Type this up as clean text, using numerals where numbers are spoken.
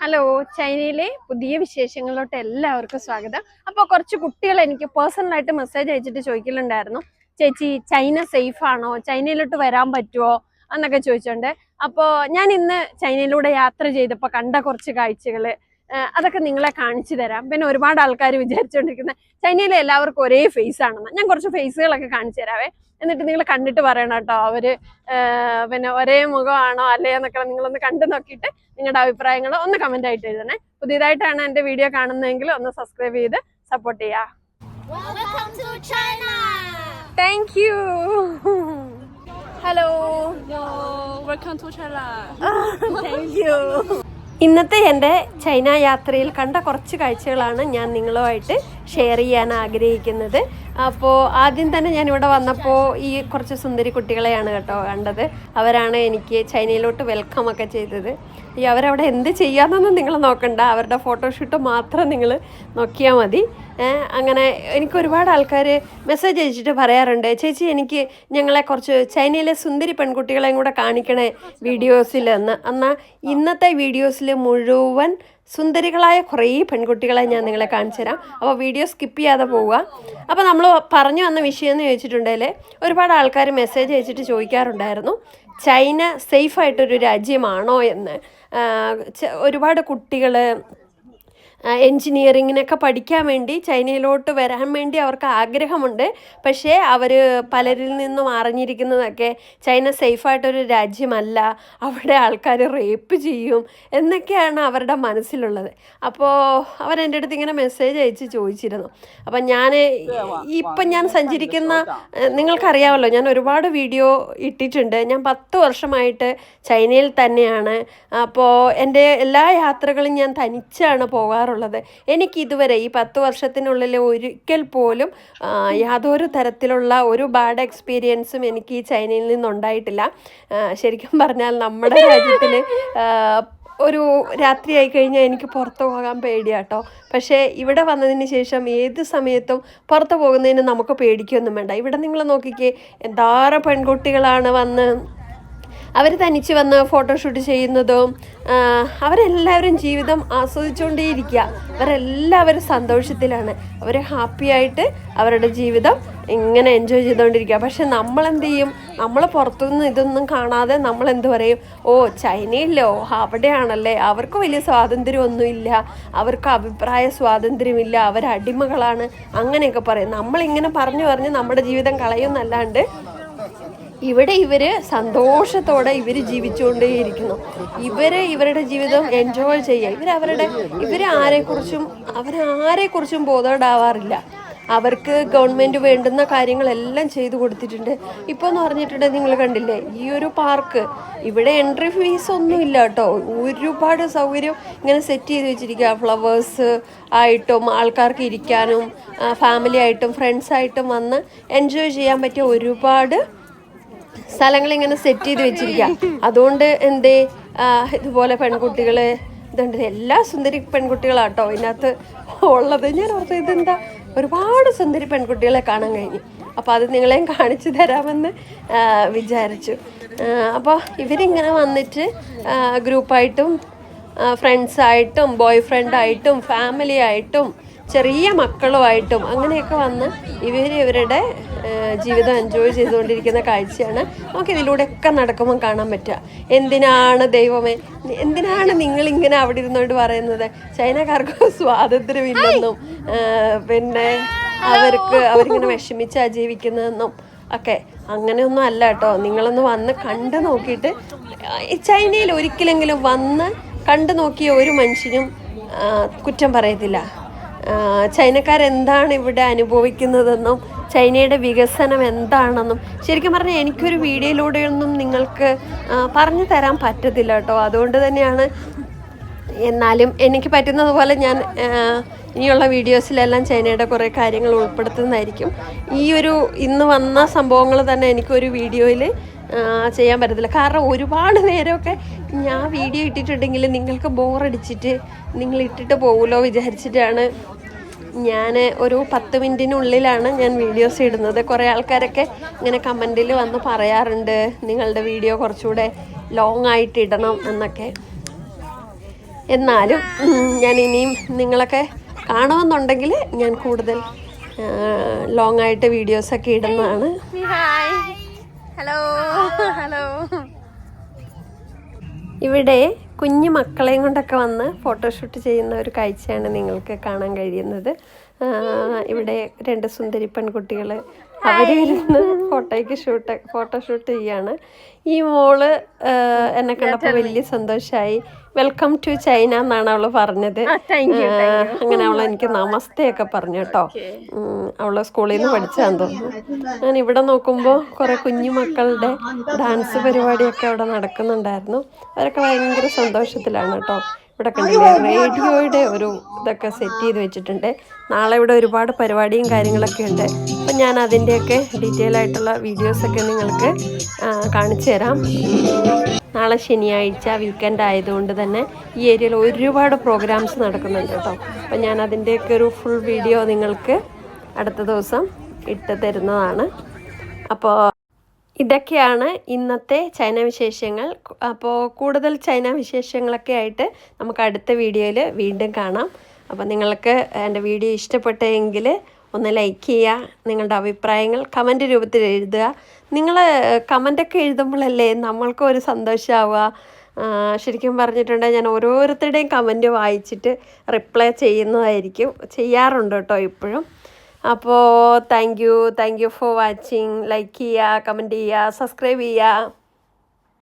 Hello, ചൈനയിലെ പുതിയ വിശേഷങ്ങളിലോട്ട് എല്ലാവർക്കും സ്വാഗതം. അപ്പോൾ കുറച്ച് കുട്ടികൾ എനിക്ക് പേഴ്സണലായിട്ട് മെസ്സേജ് അയച്ചിട്ട് ചോദിക്കലുണ്ടായിരുന്നു, ചേച്ചി ചൈന സേഫ് ആണോ, ചൈനയിലോട്ട് വരാൻ പറ്റുമോ എന്നൊക്കെ ചോദിച്ചോണ്ട്. അപ്പോൾ ഞാൻ ഇന്ന് ചൈനയിലൂടെ യാത്ര ചെയ്തപ്പോൾ കണ്ട കുറച്ച് കാഴ്ചകൾ അതൊക്കെ നിങ്ങളെ കാണിച്ചു തരാം. പിന്നെ ഒരുപാട് ആൾക്കാർ വിചാരിച്ചുകൊണ്ടിരിക്കുന്നത് ചൈനയിലെ എല്ലാവർക്കും ഒരേ ഫേസ് ആണെന്ന്. ഞാൻ കുറച്ച് ഫേസുകളൊക്കെ കാണിച്ചു തരാവേ, എന്നിട്ട് നിങ്ങൾ കണ്ടിട്ട് പറയണം കേട്ടോ, അവര് പിന്നെ ഒരേ മുഖമാണോ അല്ലേ എന്നൊക്കെ നിങ്ങളൊന്ന് കണ്ടു നോക്കിയിട്ട് നിങ്ങളുടെ അഭിപ്രായങ്ങൾ ഒന്ന് കമന്റ് ആയിട്ട് എഴുതണേ. പുതിയതായിട്ടാണ് എൻ്റെ വീഡിയോ കാണുന്നതെങ്കിൽ ഒന്ന് സബ്സ്ക്രൈബ് ചെയ്ത് സപ്പോർട്ട് ചെയ്യാം. Thank you. Hello, welcome to China. Thank you. ഇന്നത്തെ എൻ്റെ ചൈന യാത്രയിൽ കണ്ട കുറച്ച് കാഴ്ചകളാണ് ഞാൻ നിങ്ങളുമായിട്ട് ഷെയർ ചെയ്യാൻ ആഗ്രഹിക്കുന്നത്. അപ്പോൾ ആദ്യം തന്നെ ഞാനിവിടെ വന്നപ്പോൾ ഈ കുറച്ച് സുന്ദരി കുട്ടികളെയാണ് കേട്ടോ കണ്ടത്. അവരാണ് എനിക്ക് ചൈനയിലോട്ട് വെൽക്കം ഒക്കെ ചെയ്തത്. ഈ അവരവിടെ എന്ത് ചെയ്യാമെന്നൊന്നും നിങ്ങൾ നോക്കണ്ട, അവരുടെ ഫോട്ടോഷൂട്ട് മാത്രം നിങ്ങൾ നോക്കിയാൽ മതി. അങ്ങനെ എനിക്ക് ഒരുപാട് ആൾക്കാർ മെസ്സേജ് അയച്ചിട്ട് പറയാറുണ്ട്, ചേച്ചി എനിക്ക് ഞങ്ങളെ കുറച്ച് ചൈനയിലെ സുന്ദരി പെൺകുട്ടികളെയും കൂടെ കാണിക്കണേ വീഡിയോസിൽ എന്ന്. എന്നാൽ ഇന്നത്തെ വീഡിയോസിൽ മുഴുവൻ സുന്ദരികളായ കുറേ പെൺകുട്ടികളെ ഞാൻ നിങ്ങളെ കാണിച്ചു തരാം. അപ്പോൾ വീഡിയോ സ്കിപ്പ് ചെയ്യാതെ പോവുക. അപ്പോൾ നമ്മൾ പറഞ്ഞു വന്ന വിഷയം എന്ന് ചോദിച്ചിട്ടുണ്ടെങ്കിൽ ഒരുപാട് ആൾക്കാർ മെസ്സേജ് അയച്ചിട്ട് ചോദിക്കാറുണ്ടായിരുന്നു, ചൈന സേഫായിട്ടൊരു രാജ്യമാണോ എന്ന്. ഒരുപാട് കുട്ടികൾ എൻജിനീയറിങ്ങിനൊക്കെ പഠിക്കാൻ വേണ്ടി ചൈനയിലോട്ട് വരാൻ വേണ്ടി അവർക്ക് ആഗ്രഹമുണ്ട്. പക്ഷേ അവർ പലരിൽ നിന്നും അറിഞ്ഞിരിക്കുന്നതൊക്കെ ചൈന സേഫായിട്ടൊരു രാജ്യമല്ല, അവിടെ ആൾക്കാർ റേപ്പ് ചെയ്യും എന്നൊക്കെയാണ് അവരുടെ മനസ്സിലുള്ളത്. അപ്പോൾ അവരെൻ്റെ അടുത്ത് ഇങ്ങനെ മെസ്സേജ് അയച്ച് ചോദിച്ചിരുന്നു. അപ്പം ഇപ്പം ഞാൻ സഞ്ചരിക്കുന്ന, നിങ്ങൾക്കറിയാമല്ലോ, ഞാൻ ഒരുപാട് വീഡിയോ ഇട്ടിട്ടുണ്ട്. ഞാൻ 10 വർഷമായിട്ട് ചൈനയിൽ തന്നെയാണ്. അപ്പോൾ എൻ്റെ എല്ലാ യാത്രകളും ഞാൻ തനിച്ചാണ് പോകാറുള്ളത്. എനിക്കിതുവരെ ഈ 10 വർഷത്തിനുള്ളിൽ ഒരിക്കൽ പോലും യാതൊരു തരത്തിലുള്ള ഒരു ബാഡ് എക്സ്പീരിയൻസും എനിക്ക് ഈ ചൈനയിൽ നിന്നുണ്ടായിട്ടില്ല. ശരിക്കും പറഞ്ഞാൽ നമ്മുടെ രാജ്യത്തിൽ ഒരു രാത്രിയായി കഴിഞ്ഞാൽ എനിക്ക് പുറത്തു പോകാൻ പേടിയാട്ടോ. പക്ഷേ ഇവിടെ വന്നതിന് ശേഷം ഏത് സമയത്തും പുറത്തു പോകുന്നതിന് നമുക്ക് പേടിക്കൊന്നും വേണ്ട. ഇവിടെ നിങ്ങൾ നോക്കിക്കേ, എന്തോരം പെൺകുട്ടികളാണ് വന്ന് അവർ തനിച്ച് വന്ന് ഫോട്ടോഷൂട്ട് ചെയ്യുന്നതും. അവരെല്ലാവരും ജീവിതം ആസ്വദിച്ചുകൊണ്ടേയിരിക്കുക. അവരെല്ലാവരും സന്തോഷത്തിലാണ്, അവർ ഹാപ്പിയായിട്ട് അവരുടെ ജീവിതം ഇങ്ങനെ എൻജോയ് ചെയ്തുകൊണ്ടിരിക്കുക. പക്ഷെ നമ്മളെന്ത് ചെയ്യും, നമ്മൾ പുറത്തുനിന്ന് ഇതൊന്നും കാണാതെ നമ്മൾ എന്ത് പറയും, ഓ ചൈനയിലോ അവിടെയാണല്ലേ, അവർക്ക് വലിയ സ്വാതന്ത്ര്യമൊന്നുമില്ല, അവർക്ക് അഭിപ്രായ സ്വാതന്ത്ര്യമില്ല, അവരടിമകളാണ്, അങ്ങനെയൊക്കെ പറയും. നമ്മളിങ്ങനെ പറഞ്ഞു നമ്മുടെ ജീവിതം കളയുന്നല്ലാണ്ട് ഇവിടെ ഇവർ സന്തോഷത്തോടെ ഇവർ ജീവിച്ചുകൊണ്ടേയിരിക്കുന്നു. ഇവരുടെ ജീവിതം എൻജോയ് ചെയ്യുക. അവരാരെക്കുറിച്ചും ബോധേഡാവാറില്ല. അവർക്ക് ഗവൺമെൻറ് വേണ്ടുന്ന കാര്യങ്ങളെല്ലാം ചെയ്തു കൊടുത്തിട്ടുണ്ട്. ഇപ്പോൾ എന്ന് പറഞ്ഞിട്ടുണ്ടെങ്കിൽ നിങ്ങൾ കണ്ടില്ലേ, ഈ ഒരു പാർക്ക്, ഇവിടെ എൻട്രി ഫീസ് ഒന്നും ഇല്ല കേട്ടോ. ഒരുപാട് സൗകര്യം ഇങ്ങനെ സെറ്റ് ചെയ്ത് വെച്ചിരിക്കുക. ഫ്ലവേഴ്സ് ആയിട്ടും ആൾക്കാർക്ക് ഇരിക്കാനും ഫാമിലി ആയിട്ടും ഫ്രണ്ട്സായിട്ടും വന്ന് എൻജോയ് ചെയ്യാൻ പറ്റിയ ഒരുപാട് സ്ഥലങ്ങളിങ്ങനെ സെറ്റ് ചെയ്ത് വെച്ചിരിക്കുക. അതുകൊണ്ട് ഇതുപോലെ പെൺകുട്ടികൾ ഇതുണ്ട്, എല്ലാ സുന്ദരി പെൺകുട്ടികളാട്ടോ ഇതിനകത്ത് ഉള്ളത്. ഞാൻ ഓർത്തു ഇതെന്താ, ഒരുപാട് സുന്ദരി പെൺകുട്ടികളെ കാണാൻ കഴിഞ്ഞു. അപ്പോൾ അത് നിങ്ങളെയും കാണിച്ചു തരാമെന്ന് വിചാരിച്ചു. അപ്പോൾ ഇവരിങ്ങനെ വന്നിട്ട് ഗ്രൂപ്പായിട്ടും ഫ്രണ്ട്സായിട്ടും ബോയ് ഫ്രണ്ടായിട്ടും ഫാമിലി ആയിട്ടും ചെറിയ മക്കളുമായിട്ടും അങ്ങനെയൊക്കെ വന്ന് ഇവരുടെ ജീവിതം എൻജോയ് ചെയ്തുകൊണ്ടിരിക്കുന്ന കാഴ്ചയാണ് നമുക്ക് ഇതിലൂടെയൊക്കെ നടക്കുമ്പോൾ കാണാൻ പറ്റുക. എന്തിനാണ് നിങ്ങളിങ്ങനെ അവിടെ ഇരുന്നോണ്ട് പറയുന്നത് ചൈനക്കാർക്ക് സ്വാതന്ത്ര്യമില്ലെന്നും പിന്നെ അവരിങ്ങനെ വിഷമിച്ചാ ജീവിക്കുന്നതെന്നും ഒക്കെ? അങ്ങനെയൊന്നും അല്ല കേട്ടോ. നിങ്ങളൊന്ന് വന്ന് കണ്ടു നോക്കിയിട്ട്, ചൈനയിൽ ഒരിക്കലെങ്കിലും വന്ന് കണ്ടു നോക്കിയ ഒരു മനുഷ്യനും കുറ്റം പറയത്തില്ല. ചൈനക്കാരെന്താണ് ഇവിടെ അനുഭവിക്കുന്നതെന്നും ചൈനയുടെ വികസനം എന്താണെന്നും ശരിക്കും പറഞ്ഞാൽ എനിക്കൊരു വീഡിയോയിലൂടെയൊന്നും നിങ്ങൾക്ക് പറഞ്ഞു തരാൻ പറ്റത്തില്ല കേട്ടോ. അതുകൊണ്ട് തന്നെയാണ്, എന്നാലും എനിക്ക് പറ്റുന്നത് പോലെ ഞാൻ ഇനിയുള്ള വീഡിയോസിലെല്ലാം ചൈനയുടെ കുറേ കാര്യങ്ങൾ ഉൾപ്പെടുത്തുന്നതായിരിക്കും. ഇന്ന് വന്ന സംഭവങ്ങൾ തന്നെ എനിക്കൊരു വീഡിയോയിൽ ചെയ്യാൻ പറ്റത്തില്ല. കാരണം ഒരുപാട് നേരമൊക്കെ ഞാൻ വീഡിയോ ഇട്ടിട്ടുണ്ടെങ്കിൽ നിങ്ങൾക്ക് ബോറടിച്ചിട്ട് നിങ്ങൾ ഇട്ടിട്ട് പോകുമല്ലോ വിചാരിച്ചിട്ടാണ് ഞാൻ ഒരു 10 മിനിറ്റിനുള്ളിലാണ് ഞാൻ വീഡിയോസ് ഇടുന്നത്. കുറേ ആൾക്കാരൊക്കെ ഇങ്ങനെ കമൻറ്റിൽ വന്ന് പറയാറുണ്ട്, നിങ്ങളുടെ വീഡിയോ കുറച്ചുകൂടെ ലോങ് ആയിട്ട് ഇടണം എന്നൊക്കെ. എന്നാലും ഞാൻ ഇനിയും നിങ്ങളൊക്കെ കാണുമെന്നുണ്ടെങ്കിൽ ഞാൻ കൂടുതൽ ലോങ് ആയിട്ട് വീഡിയോസൊക്കെ ഇടുന്നതാണ്. Hello hello. ഇവിടെ കുഞ്ഞു മക്കളെയും കൊണ്ടൊക്കെ വന്ന് ഫോട്ടോഷൂട്ട് ചെയ്യുന്ന ഒരു കാഴ്ചയാണ് നിങ്ങൾക്ക് കാണാൻ കഴിയുന്നത്. ഇവിടെ 2 സുന്ദരി പെൺകുട്ടികൾ അവരിരുന്ന് ഫോട്ടോഷൂട്ട് ചെയ്യാണ്. ഈ മോള് എന്നെ കണ്ടപ്പോൾ വലിയ സന്തോഷമായി. വെൽക്കം ടു ചൈന എന്നാണ് അവള് പറഞ്ഞത്. അങ്ങനെ അവൾ എനിക്ക് നമസ്തയൊക്കെ പറഞ്ഞു കേട്ടോ. അവള് സ്കൂളിൽ നിന്ന് പഠിച്ചാന്ന് തോന്നുന്നു. ഞാൻ ഇവിടെ നോക്കുമ്പോൾ കുറെ കുഞ്ഞു മക്കളുടെ ഡാൻസ് പരിപാടിയൊക്കെ അവിടെ നടക്കുന്നുണ്ടായിരുന്നു. അവരൊക്കെ ഭയങ്കര സന്തോഷത്തിലാണ് കേട്ടോ. ഇവിടെ കണ്ടില്ലേ റേഡിയോയുടെ ഒരു ഇതൊക്കെ സെറ്റ് ചെയ്ത് വെച്ചിട്ടുണ്ട്. നാളെ ഇവിടെ ഒരുപാട് പരിപാടിയും കാര്യങ്ങളൊക്കെ ഉണ്ട്. അപ്പം ഞാൻ അതിൻ്റെയൊക്കെ ഡീറ്റെയിൽ ആയിട്ടുള്ള വീഡിയോസൊക്കെ നിങ്ങൾക്ക് കാണിച്ചു തരാം. നാളെ ശനിയാഴ്ച വീക്കെൻഡ് ആയതുകൊണ്ട് തന്നെ ഈ ഏരിയയിൽ ഒരുപാട് പ്രോഗ്രാംസ് നടക്കുന്നുണ്ട് കേട്ടോ. അപ്പം ഞാൻ അതിൻ്റെയൊക്കെ ഒരു ഫുൾ വീഡിയോ നിങ്ങൾക്ക് അടുത്ത ദിവസം ഇട്ട് തരുന്നതാണ്. അപ്പോൾ ഇതൊക്കെയാണ് ഇന്നത്തെ ചൈന വിശേഷങ്ങൾ. അപ്പോൾ കൂടുതൽ ചൈന വിശേഷങ്ങളൊക്കെ ആയിട്ട് നമുക്ക് അടുത്ത വീഡിയോയിൽ വീണ്ടും കാണാം. അപ്പോൾ നിങ്ങൾക്ക് എൻ്റെ വീഡിയോ ഇഷ്ടപ്പെട്ടെങ്കിൽ ഒന്ന് ലൈക്ക് ചെയ്യുക. നിങ്ങളുടെ അഭിപ്രായങ്ങൾ കമൻറ്റ് രൂപത്തിൽ എഴുതുക. നിങ്ങൾ കമൻറ്റൊക്കെ എഴുതുമ്പോഴല്ലേ നമ്മൾക്കും ഒരു സന്തോഷമാവുക. ശരിക്കും പറഞ്ഞിട്ടുണ്ടെങ്കിൽ ഞാൻ ഓരോരുത്തരുടെയും കമൻറ്റ് വായിച്ചിട്ട് റിപ്ലൈ ചെയ്യാറുണ്ട് കേട്ടോ ഇപ്പോഴും. അപ്പോൾ thank you for watching. Like ചെയ്യുക, കമൻറ്റ് ചെയ്യുക, സബ്സ്ക്രൈബ് ചെയ്യുക.